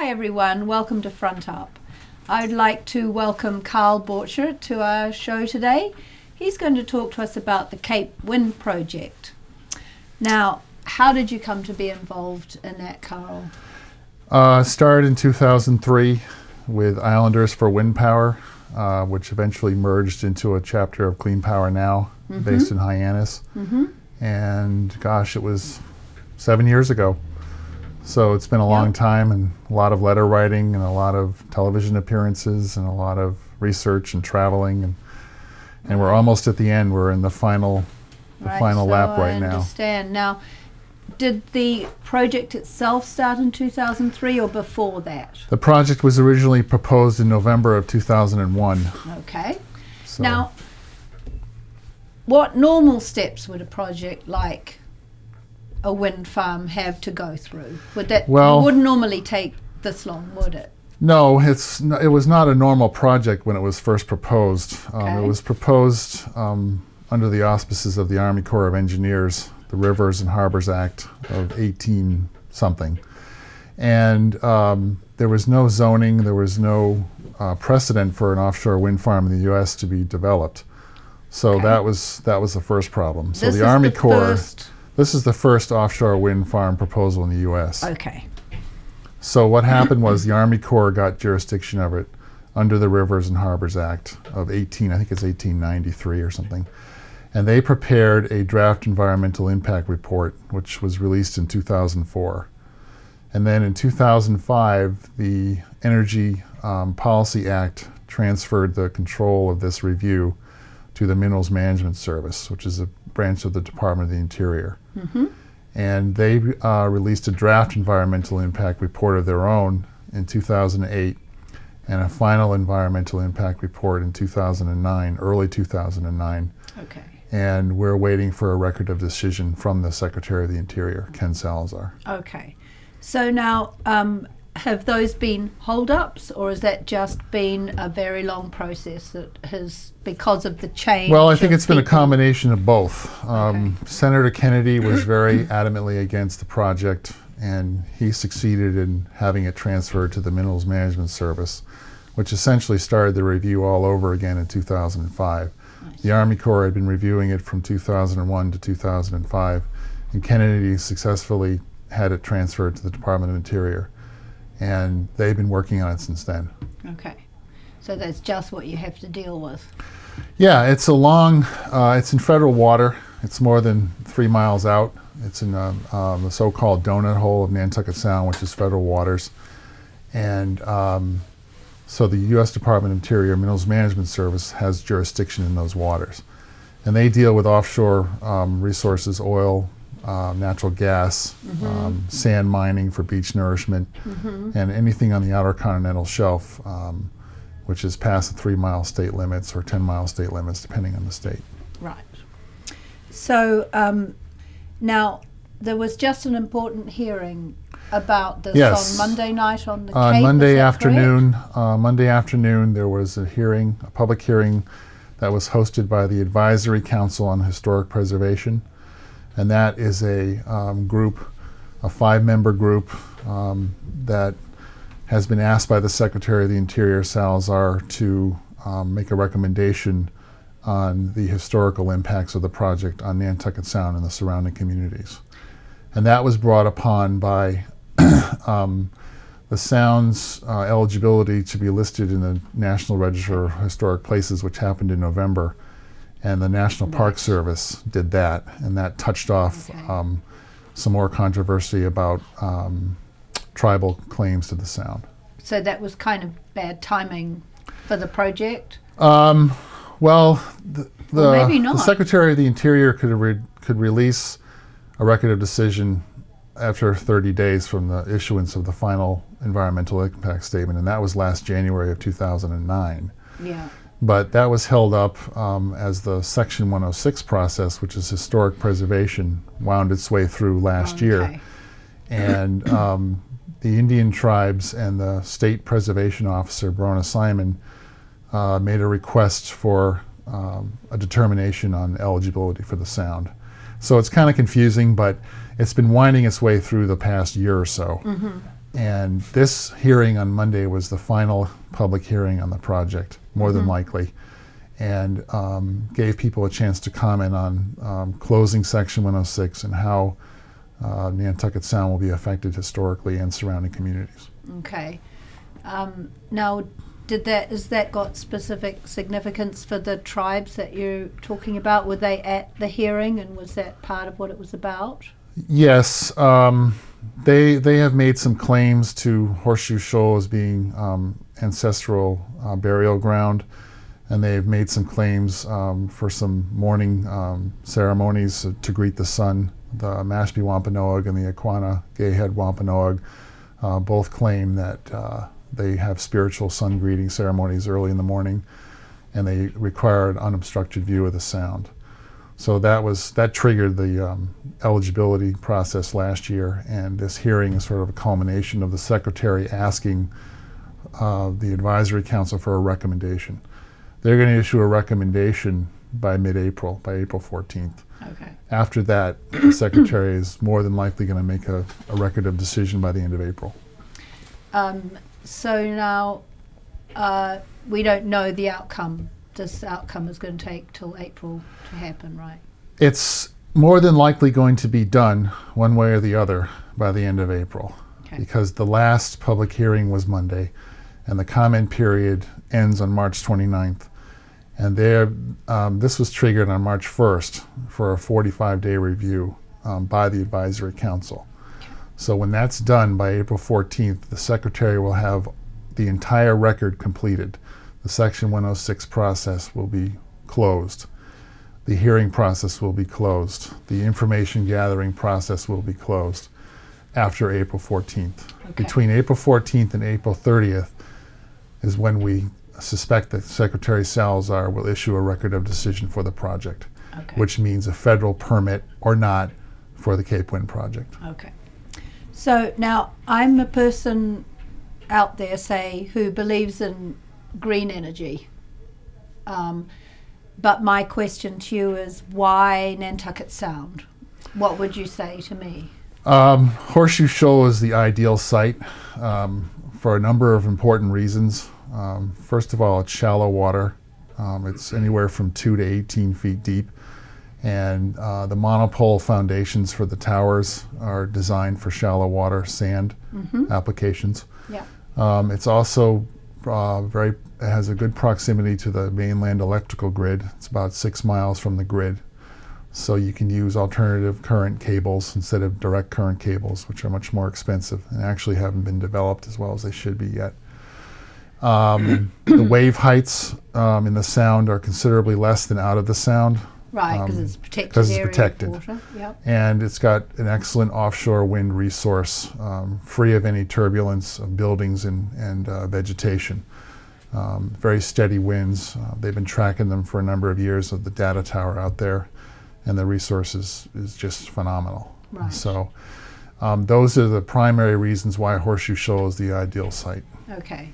Hi everyone, welcome to Front Up. I'd like to welcome Carborchert to our show today. He's going to talk to us about the Cape Wind project. Now, how did you come to be involved in that, Carl? Started in 2003 with Islanders for Wind Power, which eventually merged into a chapter of Clean Power Now, based in Hyannis. And gosh, it was 7 years ago. So it's been a long time, and a lot of letter writing and a lot of television appearances and a lot of research and traveling, and we're almost at the end. We're in the final lap right now. I understand. Now, did the project itself start in 2003 or before that? The project was originally proposed in November of 2001. Okay. So now, what normal steps would a project like a wind farm have to go through? Would that, it wouldn't normally take this long, would it? No, it was not a normal project when it was first proposed. It was proposed under the auspices of the Army Corps of Engineers, the Rivers and Harbors Act of 18 something. And there was no zoning, there was no precedent for an offshore wind farm in the US to be developed. So that was the first problem. So the Army Corps, this is the first offshore wind farm proposal in the US. Okay. So what happened was the Army Corps got jurisdiction of it under the Rivers and Harbors Act of I think it's 1893 or something. And they prepared a draft environmental impact report, which was released in 2004. And then in 2005, the Energy Policy Act transferred the control of this review to the Minerals Management Service, which is a branch of the Department of the Interior. And they released a draft environmental impact report of their own in 2008 and a final environmental impact report in 2009, early 2009. Okay. And we're waiting for a record of decision from the Secretary of the Interior, Ken Salazar. Okay. So now, have those been hold-ups, or has that just been a very long process that has, because of the change? Well, I think it's been a combination of both. Senator Kennedy was very adamantly against the project, and he succeeded in having it transferred to the Minerals Management Service, which essentially started the review all over again in 2005. The Army Corps had been reviewing it from 2001 to 2005, and Kennedy successfully had it transferred to the Department of Interior. And they've been working on it since then. Okay. So that's just what you have to deal with. Yeah, it's a long, it's in federal water. It's more than 3 miles out. It's in the so-called donut hole of Nantucket Sound, which is federal waters. And so the U.S. Department of Interior Minerals Management Service has jurisdiction in those waters. And they deal with offshore resources, oil, natural gas, sand mining for beach nourishment, and anything on the outer continental shelf, which is past the 3-mile state limits or 10-mile state limits, depending on the state. Right. So now, there was just an important hearing about this on Monday night on the Cape. On Monday afternoon, there was a hearing, a public hearing, that was hosted by the Advisory Council on Historic Preservation. And that is a group, a 5-member group that has been asked by the Secretary of the Interior, Salazar, to make a recommendation on the historical impacts of the project on Nantucket Sound and the surrounding communities. And that was brought upon by the Sound's eligibility to be listed in the National Register of Historic Places, which happened in November. And the National Park Service did that, and that touched off some more controversy about tribal claims to the Sound. So that was kind of bad timing for the project? Well, maybe not. The Secretary of the Interior could release a record of decision after 30 days from the issuance of the final environmental impact statement, and that was last January of 2009. Yeah. But that was held up as the Section 106 process, which is historic preservation, wound its way through last year. And the Indian tribes and the State Preservation Officer, Brona Simon, made a request for a determination on eligibility for the Sound. So it's kind of confusing, but it's been winding its way through the past year or so. And this hearing on Monday was the final public hearing on the project, more than likely, and gave people a chance to comment on closing Section 106 and how Nantucket Sound will be affected historically and surrounding communities. Okay. Now, has that got specific significance for the tribes that you're talking about? Were they at the hearing, and was that part of what it was about? Yes. They have made some claims to Horseshoe Shoal as being ancestral burial ground, and they've made some claims for some mourning ceremonies to greet the sun. The Mashpee Wampanoag and the Aquana Gayhead Wampanoag both claim that they have spiritual sun greeting ceremonies early in the morning, and they require an unobstructed view of the sound. So that triggered the eligibility process last year, and this hearing is sort of a culmination of the Secretary asking the Advisory Council for a recommendation. They're going to issue a recommendation by mid-April, by April 14th. Okay. After that, the Secretary is more than likely going to make a record of decision by the end of April. So now we don't know the outcome. This outcome is going to take till April to happen, right? It's more than likely going to be done one way or the other by the end of April, because the last public hearing was Monday, and the comment period ends on March 29th. And this was triggered on March 1st for a 45-day review by the Advisory Council. So when that's done by April 14th, the Secretary will have the entire record completed. The Section 106 process will be closed. The hearing process will be closed. The information gathering process will be closed after April 14th. Okay. Between April 14th and April 30th is when we suspect that Secretary Salazar will issue a record of decision for the project, which means a federal permit or not for the Cape Wind project. Okay. So now I'm a person out there, say, who believes in green energy. But my question to you is, why Nantucket Sound? What would you say to me? Horseshoe Shoal is the ideal site for a number of important reasons. First of all, it's shallow water. It's anywhere from 2 to 18 feet deep. And the monopole foundations for the towers are designed for shallow water sand applications. Yeah. It's also it has a good proximity to the mainland electrical grid. It's about 6 miles from the grid. So you can use alternative current cables instead of direct current cables, which are much more expensive and actually haven't been developed as well as they should be yet. The wave heights in the sound are considerably less than out of the sound. Right, because it's protected. Because it's protected. Water. Yep. And it's got an excellent offshore wind resource, free of any turbulence of buildings and vegetation. Very steady winds. They've been tracking them for a number of years with the data tower out there, and the resource is just phenomenal. Right. So those are the primary reasons why Horseshoe Shoal is the ideal site. Okay.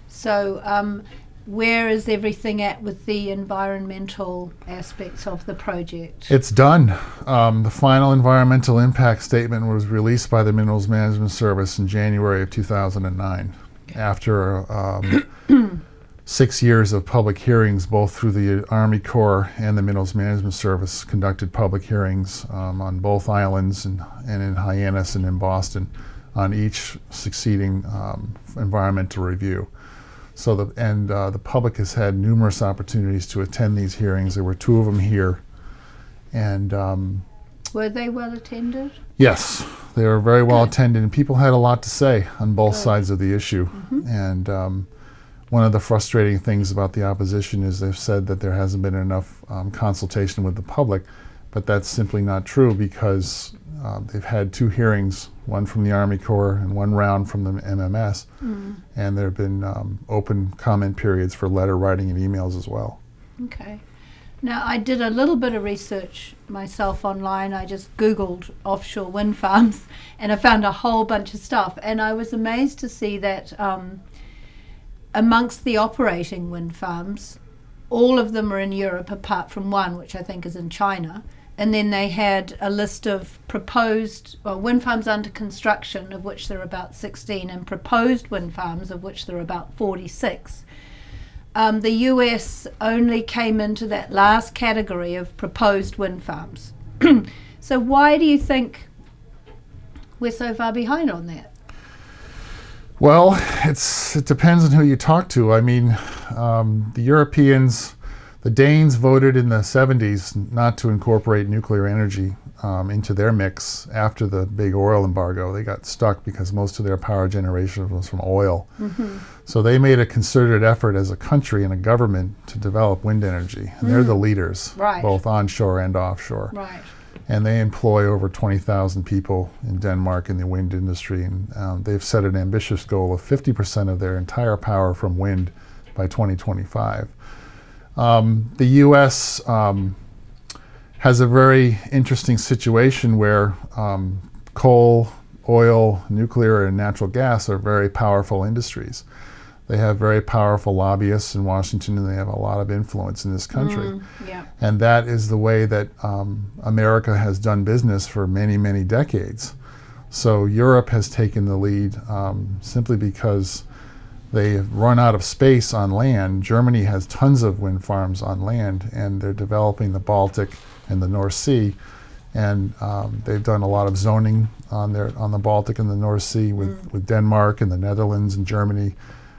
So where is everything at with the environmental aspects of the project? It's done. The final environmental impact statement was released by the Minerals Management Service in January of 2009. After 6 years of public hearings, both through the Army Corps and the Minerals Management Service conducted public hearings on both islands and in Hyannis and in Boston on each succeeding environmental review. So the public has had numerous opportunities to attend these hearings. There were 2 of them here, and were they well attended? Yes, they were very well attended, and people had a lot to say on both sides of the issue. And one of the frustrating things about the opposition is they've said that there hasn't been enough consultation with the public, but that's simply not true, because they've had 2 hearings, one from the Army Corps and one round from the MMS, and there have been open comment periods for letter writing and emails as well. Okay. Now, I did a little bit of research myself online. I just Googled offshore wind farms, and I found a whole bunch of stuff, and I was amazed to see that amongst the operating wind farms, all of them are in Europe apart from one, which I think is in China, and then they had a list of proposed wind farms under construction, of which there are about 16, and proposed wind farms, of which there are about 46. The US only came into that last category of proposed wind farms. So why do you think we're so far behind on that? Well, it depends on who you talk to. I mean, the Europeans, the Danes voted in the 70s not to incorporate nuclear energy into their mix after the big oil embargo. They got stuck because most of their power generation was from oil. Mm-hmm. So they made a concerted effort as a country and a government to develop wind energy. And they're the leaders, right, both onshore and offshore. Right. And they employ over 20,000 people in Denmark in the wind industry. And they've set an ambitious goal of 50% of their entire power from wind by 2025. The U.S. Has a very interesting situation where coal, oil, nuclear, and natural gas are very powerful industries. They have very powerful lobbyists in Washington, and they have a lot of influence in this country. Yeah. And that is the way that America has done business for many, many decades. So Europe has taken the lead simply because they have run out of space on land. Germany has tons of wind farms on land, and they're developing the Baltic and the North Sea. And they've done a lot of zoning on the Baltic and the North Sea with Denmark and the Netherlands and Germany.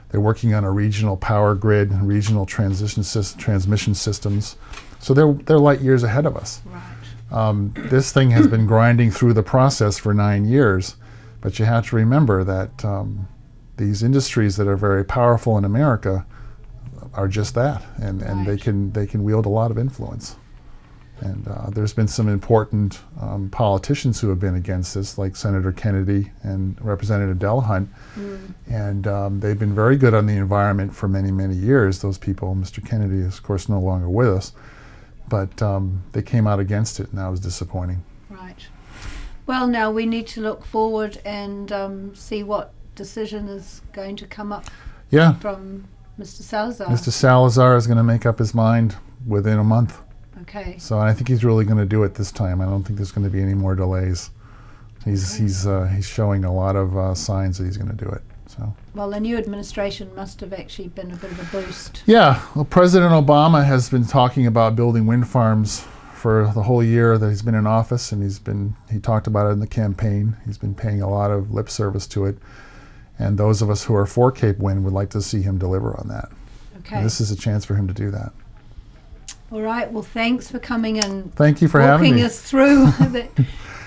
They're working on a regional power grid and regional transmission systems. So they're light years ahead of us. Right. This thing has been grinding through the process for 9 years, but you have to remember that these industries that are very powerful in America are just that, and Right. they can wield a lot of influence. And there's been some important politicians who have been against this, like Senator Kennedy and Representative Delahunt. And they've been very good on the environment for many, many years, those people. Mr. Kennedy is, of course, no longer with us. But they came out against it, and that was disappointing. Right. Well, now we need to look forward and see what decision is going to come up from Mr. Salazar. Mr. Salazar is going to make up his mind within a month. Okay. So I think he's really going to do it this time. I don't think there's going to be any more delays. He's showing a lot of signs that he's going to do it. So. Well, the new administration must have actually been a bit of a boost. Yeah. Well, President Obama has been talking about building wind farms for the whole year that he's been in office, and he talked about it in the campaign. He's been paying a lot of lip service to it. And those of us who are for Cape Wind would like to see him deliver on that. Okay. And this is a chance for him to do that. All right. Well, thanks for coming and thank you for having me. Walking us through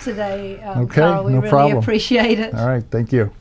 today. Okay, Carl, we no really problem. appreciate it. All right. Thank you.